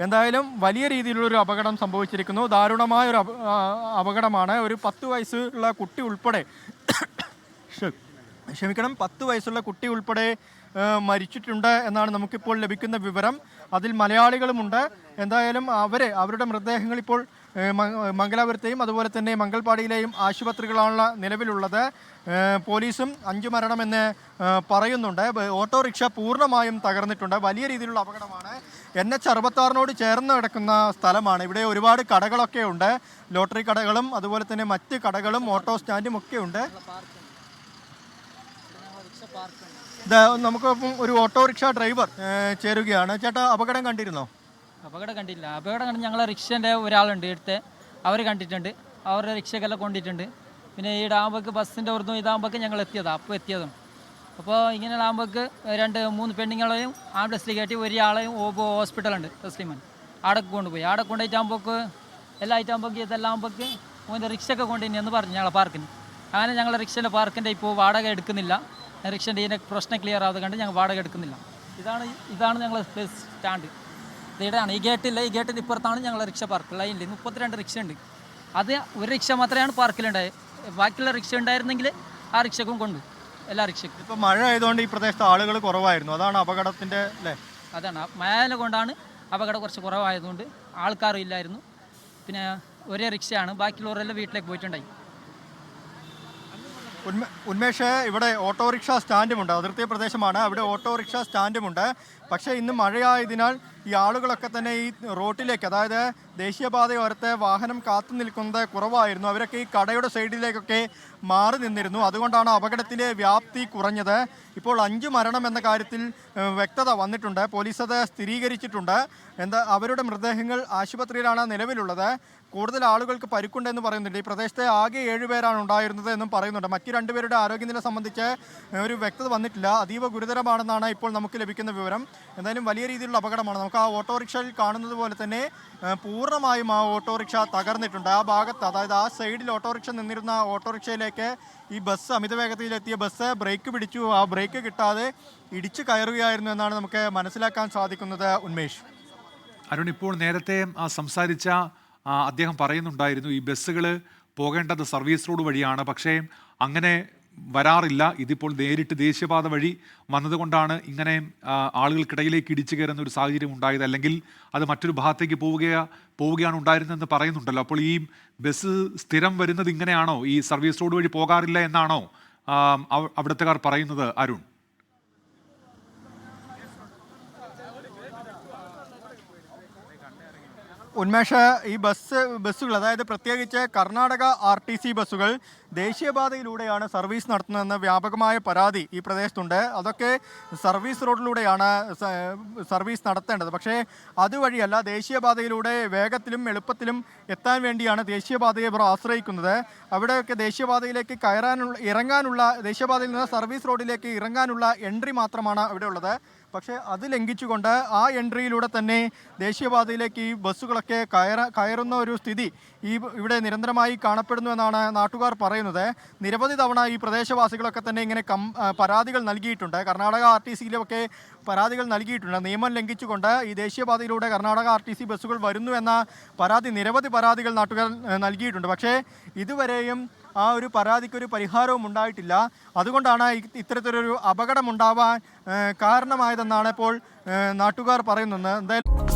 എന്തായാലും വലിയ രീതിയിലുള്ളൊരു അപകടം സംഭവിച്ചിരിക്കുന്നു. ദാരുണമായ ഒരു അപകടമാണ്. ഒരു 10 വയസ്സുള്ള കുട്ടി ഉൾപ്പെടെ ക്ഷമിക്കണം 10 വയസ്സുള്ള കുട്ടി ഉൾപ്പെടെ മരിച്ചിട്ടുണ്ട് എന്നാണ് നമുക്കിപ്പോൾ ലഭിക്കുന്ന വിവരം. അതിൽ മലയാളികളുമുണ്ട്. എന്തായാലും അവരുടെ മൃതദേഹങ്ങൾ ഇപ്പോൾ മംഗലാപുരത്തെയും അതുപോലെ തന്നെ മംഗൾപാടിയിലെയും ആശുപത്രികളാണ് നിലവിലുള്ളത്. പോലീസും 5 മരണമെന്ന് പറയുന്നുണ്ട്. ഓട്ടോറിക്ഷ പൂർണ്ണമായും തകർന്നിട്ടുണ്ട്. വലിയ രീതിയിലുള്ള അപകടമാണ്. NH-66 ചേർന്ന് കിടക്കുന്ന സ്ഥലമാണ്. ഇവിടെ ഒരുപാട് കടകളൊക്കെ ഉണ്ട്. ലോട്ടറി കടകളും അതുപോലെ തന്നെ മറ്റ് കടകളും ഓട്ടോ സ്റ്റാൻഡും ഒക്കെ ഉണ്ട്. നമുക്കിപ്പം ഒരു ഓട്ടോറിക്ഷ ഡ്രൈവർ ചേരുകയാണ്. ചേട്ടാ, അപകടം കണ്ടിരുന്നോ? അപകടം കണ്ടില്ല. അപകടം കണ്ട് ഞങ്ങളെ റിക്ഷൻ്റെ ഒരാളുണ്ട് എടുത്ത്, അവർ കണ്ടിട്ടുണ്ട്. അവരുടെ റിക്ഷക്കെല്ലാം കൊണ്ടിട്ടുണ്ട്. പിന്നെ ഈ ആകുമ്പോൾക്ക് ബസ്സിൻ്റെ അവിടുന്ന് ഇതാകുമ്പോൾക്ക് ഞങ്ങൾ എത്തിയതും അപ്പോൾ ഇങ്ങനെ ആകുമ്പോൾക്ക് 2-3 പെണ്ണുങ്ങളെയും ആംബുലൻസിൽ കയറ്റി ഒരാളെയും ഹോസ്പിറ്റലുണ്ട് തസ്ലിമൻ അവിടെ കൊണ്ടുപോയി. അവിടെ കൊണ്ടുപോയിട്ടാകുമ്പോൾക്ക് എല്ലാം ആയിട്ടാകുമ്പോൾക്ക് ഇതെല്ലാം ആകുമ്പോൾക്ക് ഓൻ്റെ റിക്ഷയൊക്കെ കൊണ്ടുപോയി എന്ന് പറഞ്ഞു ഞങ്ങളെ പാർക്കിന്. അങ്ങനെ ഞങ്ങളെ റിക്ഷൻ്റെ പാർക്കിൻ്റെ ഇപ്പോൾ വാടക എടുക്കുന്നില്ല. റിക്ഷൻ്റെ ഇതിൻ്റെ പ്രശ്നം ക്ലിയർ ആവാതെ കണ്ട് ഞങ്ങൾ വാടക എടുക്കുന്നില്ല. ഇതാണ് ഞങ്ങൾ ബസ് സ്റ്റാൻഡ്. ഇവിടെയാണ് ഈ ഗേറ്റിൻ്റെ ഇപ്പുറത്താണ് ഞങ്ങൾ റിക്ഷ പാർക്ക്. ലൈനിൽ 32 റിക്ഷ ഉണ്ട്. അത് ഒരു റിക്ഷ മാത്രമാണ് പാർക്കിലുണ്ടായത്. ബാക്കിയുള്ള റിക്ഷ ഉണ്ടായിരുന്നെങ്കിൽ ആ റിക്ഷക്കും കൊണ്ട് എല്ലാ റിക്ഷക്കും. ഇപ്പോൾ മഴ ആയതുകൊണ്ട് ഈ പ്രദേശത്ത് ആളുകൾ കുറവായിരുന്നു. അതാണ് അപകടത്തിൻ്റെ അല്ലേ? അതാണ് മഴ കൊണ്ടാണ് അപകടം കുറച്ച് കുറവായതുകൊണ്ട് ആൾക്കാരും ഇല്ലായിരുന്നു. പിന്നെ ഒരേ റിക്ഷയാണ്, ബാക്കിയുള്ളവരെല്ലാം വീട്ടിലേക്ക് പോയിട്ടുണ്ടായി. ഉന്മേഷ്, ഇവിടെ ഓട്ടോറിക്ഷ സ്റ്റാൻഡുമുണ്ട്. അതിർത്തി പ്രദേശമാണ്. അവിടെ ഓട്ടോറിക്ഷ സ്റ്റാൻഡുമുണ്ട്. പക്ഷേ ഇന്ന് മഴയായതിനാൽ ഈ ആളുകളൊക്കെ തന്നെ ഈ റോട്ടിലേക്ക്, അതായത് ദേശീയപാതയോരത്തെ വാഹനം കാത്തു നിൽക്കുന്നത് കുറവായിരുന്നു. അവരൊക്കെ ഈ കടയുടെ സൈഡിലേക്കൊക്കെ മാറി നിന്നിരുന്നു. അതുകൊണ്ടാണ് അപകടത്തിൻ്റെ വ്യാപ്തി കുറഞ്ഞത്. ഇപ്പോൾ 5 മരണം എന്ന കാര്യത്തിൽ വ്യക്തത വന്നിട്ടുണ്ട്. പോലീസ് അത് സ്ഥിരീകരിച്ചിട്ടുണ്ട്. അവരുടെ മൃതദേഹങ്ങൾ ആശുപത്രിയിലാണ് നിലവിലുള്ളത്. കൂടുതൽ ആളുകൾക്ക് പരിക്കുണ്ടെന്ന് പറയുന്നുണ്ട്. ഈ പ്രദേശത്തെ ആകെ 7 പേരാണ് ഉണ്ടായിരുന്നത് എന്നും പറയുന്നുണ്ട്. മറ്റ് 2 പേരുടെ ആരോഗ്യനില സംബന്ധിച്ച് ഒരു വ്യക്തത വന്നിട്ടില്ല. അതീവ ഗുരുതരമാണെന്നാണ് ഇപ്പോൾ നമുക്ക് ലഭിക്കുന്ന വിവരം. എന്തായാലും വലിയ രീതിയിലുള്ള അപകടമാണ്. നമുക്ക് ആ ഓട്ടോറിക്ഷയിൽ കാണുന്നത് പോലെ തന്നെ പൂർണ്ണമായും ആ ഓട്ടോറിക്ഷ തകർന്നിട്ടുണ്ട്. ആ ഭാഗത്ത്, അതായത് ആ സൈഡിൽ ഓട്ടോറിക്ഷ നിന്നിരുന്ന ഓട്ടോറിക്ഷയിലേക്ക് ഈ ബസ്, അമിതവേഗതയിലെത്തിയ ബസ് ബ്രേക്ക് പിടിച്ചു. ആ ബ്രേക്ക് കിട്ടാതെ ഇടിച്ചു കയറുകയായിരുന്നു എന്നാണ് നമുക്ക് മനസ്സിലാക്കാൻ സാധിക്കുന്നത്. ഉന്മേഷ്, അരുൺ, ഇപ്പോൾ നേരത്തെ സംസാരിച്ച അദ്ദേഹം പറയുന്നുണ്ടായിരുന്നു ഈ ബസ്സുകൾ പോകേണ്ടത് സർവീസ് റോഡ് വഴിയാണ്, പക്ഷേ അങ്ങനെ വരാറില്ല. ഇതിപ്പോൾ നേരിട്ട് ദേശീയപാത വഴി വന്നതുകൊണ്ടാണ് ഇങ്ങനെ ആളുകൾക്കിടയിലേക്ക് ഇടിച്ചു കയറുന്ന ഒരു സാഹചര്യം ഉണ്ടായത്. അല്ലെങ്കിൽ അത് മറ്റൊരു ഭാഗത്തേക്ക് പോവുകയാണ് ഉണ്ടായിരുന്നതെന്ന് പറയുന്നുണ്ടല്ലോ. അപ്പോൾ ഈ ബസ് സ്ഥിരം വരുന്നത് ഇങ്ങനെയാണോ? ഈ സർവീസ് റോഡ് വഴി പോകാറില്ല എന്നാണോ അവിടുത്തുകാർ പറയുന്നത്? അരുൺ, ഉന്മേഷ, ഈ ബസ്സുകൾ, അതായത് പ്രത്യേകിച്ച് കർണാടക RTC ബസ്സുകൾ ദേശീയപാതയിലൂടെയാണ് സർവീസ് നടത്തുന്നതെന്ന വ്യാപകമായ പരാതി ഈ പ്രദേശത്തുണ്ട്. അതൊക്കെ സർവീസ് റോഡിലൂടെയാണ് സർവീസ് നടത്തേണ്ടത്. പക്ഷേ അതുവഴിയല്ല, ദേശീയപാതയിലൂടെ വേഗത്തിലും എളുപ്പത്തിലും എത്താൻ വേണ്ടിയാണ് ദേശീയപാതയെ ഇവർ ആശ്രയിക്കുന്നത്. അവിടെയൊക്കെ ദേശീയപാതയിലേക്ക് ഇറങ്ങാനുള്ള, ദേശീയപാതയിൽ നിന്ന് സർവീസ് റോഡിലേക്ക് ഇറങ്ങാനുള്ള എൻട്രി മാത്രമാണ് അവിടെ ഉള്ളത്. പക്ഷേ അത് ലംഘിച്ചുകൊണ്ട് ആ എൻട്രിയിലൂടെ തന്നെ ദേശീയപാതയിലേക്ക് ഈ ബസ്സുകളൊക്കെ കയറുന്ന ഒരു സ്ഥിതി ഇവിടെ നിരന്തരമായി കാണപ്പെടുന്നു എന്നാണ് നാട്ടുകാർ പറയുന്നത്. നിരവധി തവണ ഈ പ്രദേശവാസികളൊക്കെ തന്നെ ഇങ്ങനെ പരാതികൾ നൽകിയിട്ടുണ്ട്. കർണാടക RTCയിലൊക്കെ പരാതികൾ നൽകിയിട്ടുണ്ട്. നിയമം ലംഘിച്ചുകൊണ്ട് ഈ ദേശീയപാതയിലൂടെ കർണാടക RTC ബസ്സുകൾ വരുന്നു എന്ന നിരവധി പരാതികൾ നാട്ടുകാർ നൽകിയിട്ടുണ്ട്. പക്ഷേ ഇതുവരെയും ആ ഒരു പരാതിക്കൊരു പരിഹാരവും ഉണ്ടായിട്ടില്ല. അതുകൊണ്ടാണ് ഇത്തരത്തിലൊരു അപകടമുണ്ടാവാൻ കാരണമായതെന്നാണ് ഇപ്പോൾ നാട്ടുകാർ പറയുന്നത്. എന്തായാലും